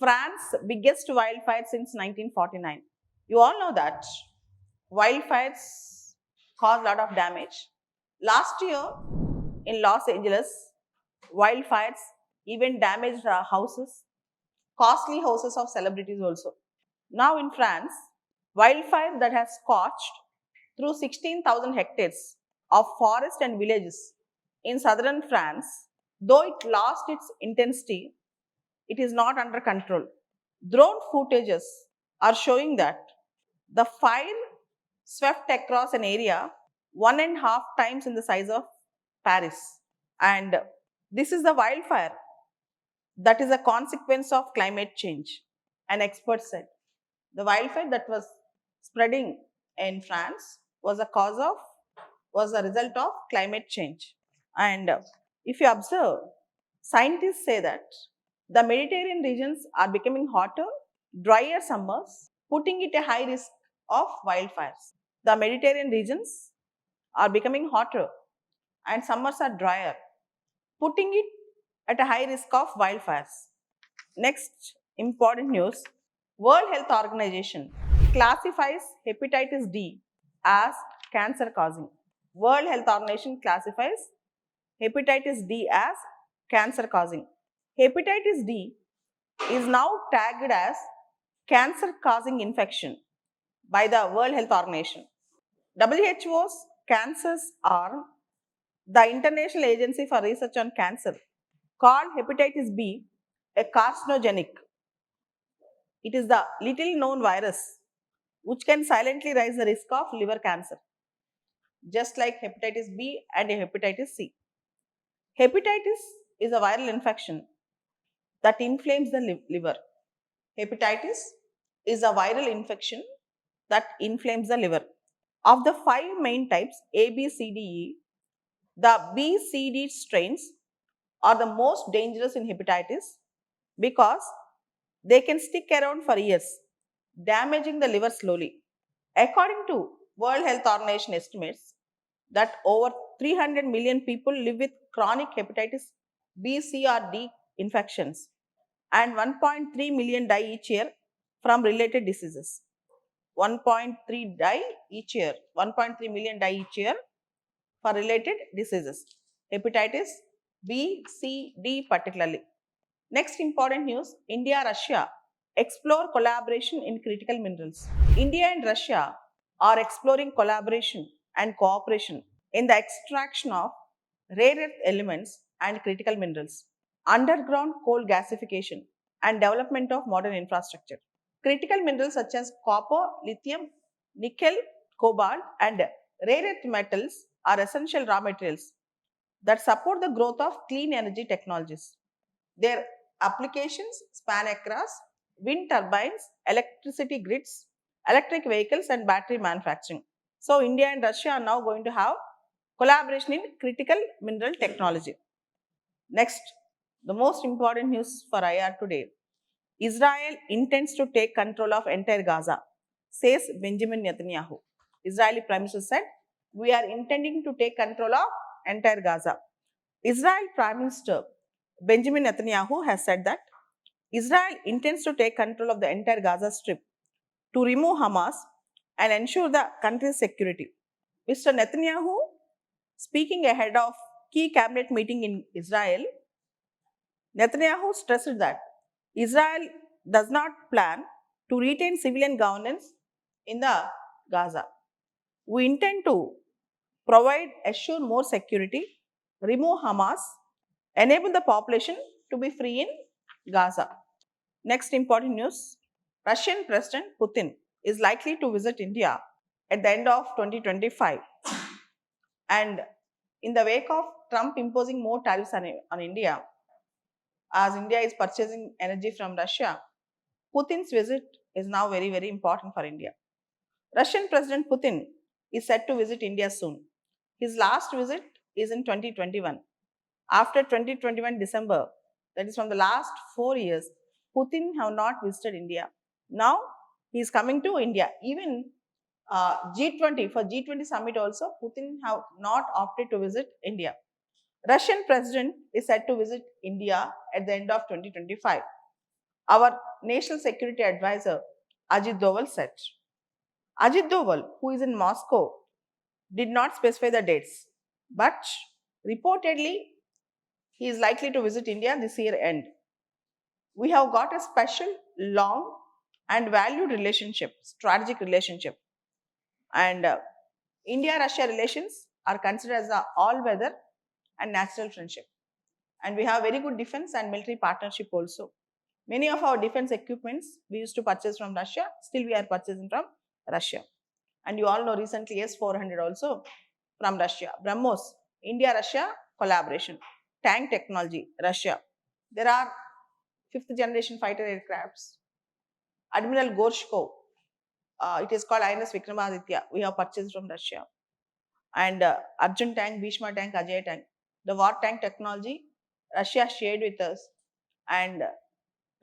France's biggest wildfire since 1949. You all know that wildfires cause a lot of damage. Last year in Los Angeles, wildfires even damaged houses, costly houses of celebrities also. Now in France, wildfire that has scorched through 16,000 hectares of forest and villages in southern France, though it lost its intensity, it is not under control. Drone footages are showing that the fire swept across an area 1.5 times in the size of Paris. And this is the wildfire that is a consequence of climate change. An expert said the wildfire that was spreading in France was a result of climate change. And if you observe, scientists say that the Mediterranean regions are becoming hotter, drier summers, putting it a high risk of wildfires. The Mediterranean regions are becoming hotter and summers are drier, putting it at a high risk of wildfires. Next important news, World Health Organization classifies hepatitis D as cancer causing. World Health Organization classifies hepatitis D as cancer causing. Hepatitis D is now tagged as cancer causing infection by the World Health Organization. WHO's cancers are the International Agency for Research on Cancer called hepatitis B a carcinogenic. It is the little known virus which can silently raise the risk of liver cancer, just like hepatitis B and hepatitis C. Hepatitis is a viral infection that inflames the liver. Hepatitis is a viral infection that inflames the liver. Of the five main types A, B, C, D, E, the B, C, D strains are the most dangerous in hepatitis because they can stick around for years, damaging the liver slowly. According to World Health Organization estimates that over 300 million people live with chronic hepatitis B, C, or D infections, and 1.3 million die each year from related diseases. 1.3 die each year, 1.3 million die each year for related diseases. Hepatitis B, C, D particularly. Next important news, India, Russia explore collaboration in critical minerals. India and Russia are exploring collaboration and cooperation in the extraction of rare earth elements and critical minerals, underground coal gasification, and development of modern infrastructure. Critical minerals such as copper, lithium, nickel, cobalt, and rare earth metals are essential raw materials that support the growth of clean energy technologies. Their applications span across wind turbines, electricity grids, electric vehicles, and battery manufacturing. So, India and Russia are now going to have collaboration in critical mineral technology. Next, the most important news for IR today, Israel intends to take control of entire Gaza, says Benjamin Netanyahu. Israeli Prime Minister said, we are intending to take control of entire Gaza. Israel Prime Minister Benjamin Netanyahu has said that Israel intends to take control of the entire Gaza Strip to remove Hamas and ensure the country's security. Mr. Netanyahu, speaking ahead of key cabinet meeting in Israel, Netanyahu stressed that Israel does not plan to retain civilian governance in the Gaza. We intend to assure more security, remove Hamas, enable the population to be free in Gaza. Next important news, Russian President Putin is likely to visit India at the end of 2025. And in the wake of Trump imposing more tariffs on India, as India is purchasing energy from Russia, Putin's visit is now very, very important for India. Russian President Putin is set to visit India soon. His last visit is in 2021. After 2021 December, that is from the last 4 years, Putin have not visited India. Now he is coming to India. Even G20, for G20 summit also, Putin have not opted to visit India. Russian president is set to visit India at the end of 2025. Our national security advisor Ajit Doval said. Ajit Doval, who is in Moscow, did not specify the dates, but reportedly he is likely to visit India this year end. We have got a special, long, and valued relationship, strategic relationship, and India-Russia relations are considered as a all-weather and natural friendship. And we have very good defense and military partnership also. Many of our defense equipments we used to purchase from Russia, still we are purchasing from Russia. And you all know recently S-400 also from Russia. BrahMos, India-Russia collaboration. Tank technology, Russia. There are fifth generation fighter aircrafts. Admiral Gorshkov, it is called INS Vikramaditya. We have purchased from Russia. And Arjun tank, Bhishma tank, Ajay tank. The war tank technology, Russia shared with us. And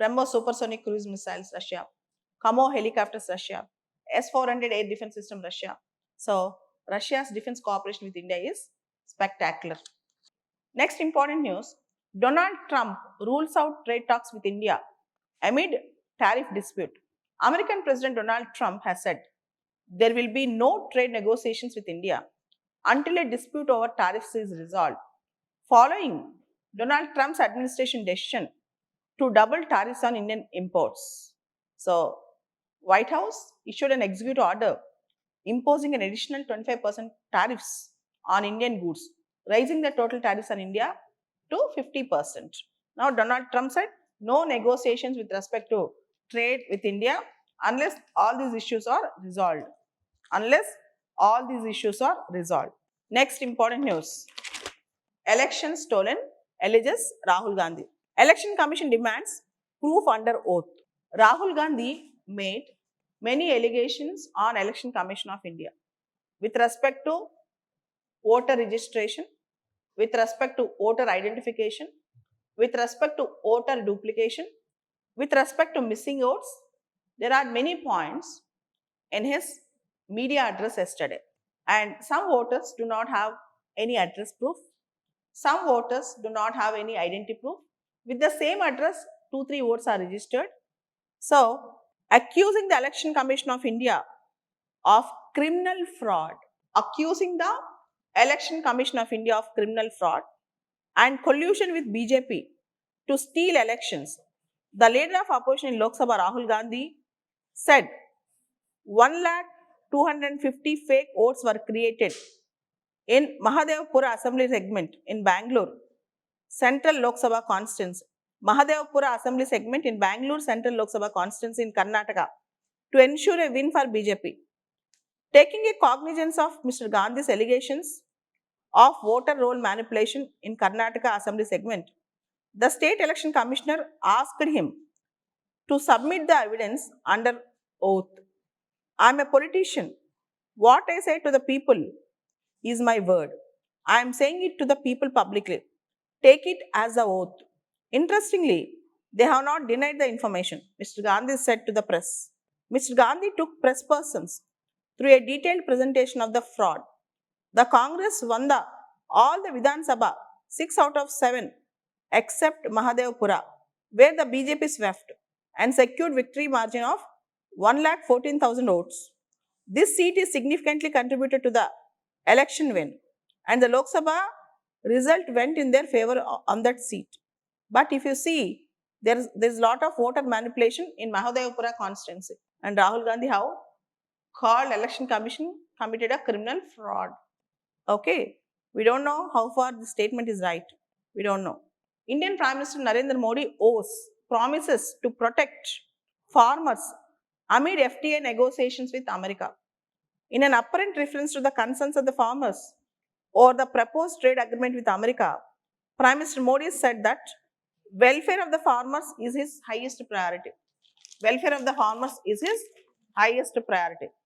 BrahMos supersonic cruise missiles, Russia. Kamo helicopters, Russia. S-400 air defense system, Russia. So, Russia's defense cooperation with India is spectacular. Next important news, Donald Trump rules out trade talks with India amid tariff dispute. American President Donald Trump has said there will be no trade negotiations with India until a dispute over tariffs is resolved. Following Donald Trump's administration decision to double tariffs on Indian imports. So, White House issued an executive order imposing an additional 25% tariffs on Indian goods, raising the total tariffs on India to 50%. Now, Donald Trump said no negotiations with respect to trade with India unless all these issues are resolved. Unless all these issues are resolved. Next important news. Election stolen, alleges Rahul Gandhi. Election Commission demands proof under oath. Rahul Gandhi made many allegations on Election Commission of India with respect to voter registration, with respect to voter identification, with respect to voter duplication, with respect to missing votes. There are many points in his media address yesterday. And some voters do not have any address proof. Some voters do not have any identity proof. With the same address, 2-3 votes are registered. So, accusing the Election Commission of India of criminal fraud, accusing the Election Commission of India of criminal fraud and collusion with BJP to steal elections. The leader of opposition in Lok Sabha, Rahul Gandhi, said 1,250,000 fake votes were created in Mahadevapura Assembly segment in Bangalore, Central Lok Sabha constituency. Mahadevapura Assembly segment in Bangalore, Central Lok Sabha constituency in Karnataka to ensure a win for BJP. Taking a cognizance of Mr. Gandhi's allegations of voter roll manipulation in Karnataka Assembly segment, the State Election Commissioner asked him to submit the evidence under oath. I am a politician. What I say to the people is my word. I am saying it to the people publicly. Take it as a oath. Interestingly, they have not denied the information, Mr. Gandhi said to the press. Mr. Gandhi took press persons through a detailed presentation of the fraud. The Congress won all the Vidhan Sabha, 6 out of 7, except Mahadevapura, where the BJP swept and secured victory margin of 1,14,000 votes. This seat is significantly contributed to the election win, and the Lok Sabha result went in their favor on that seat. But if you see, there's a lot of voter manipulation in Mahadevapura constituency, and Rahul Gandhi have called Election Commission committed a criminal fraud. Okay, we don't know how far the statement is right. We don't know. Indian Prime Minister Narendra Modi owes promises to protect farmers amid FTA negotiations with America. In an apparent reference to the concerns of the farmers over the proposed trade agreement with America, Prime Minister Modi said that welfare of the farmers is his highest priority. Welfare of the farmers is his highest priority.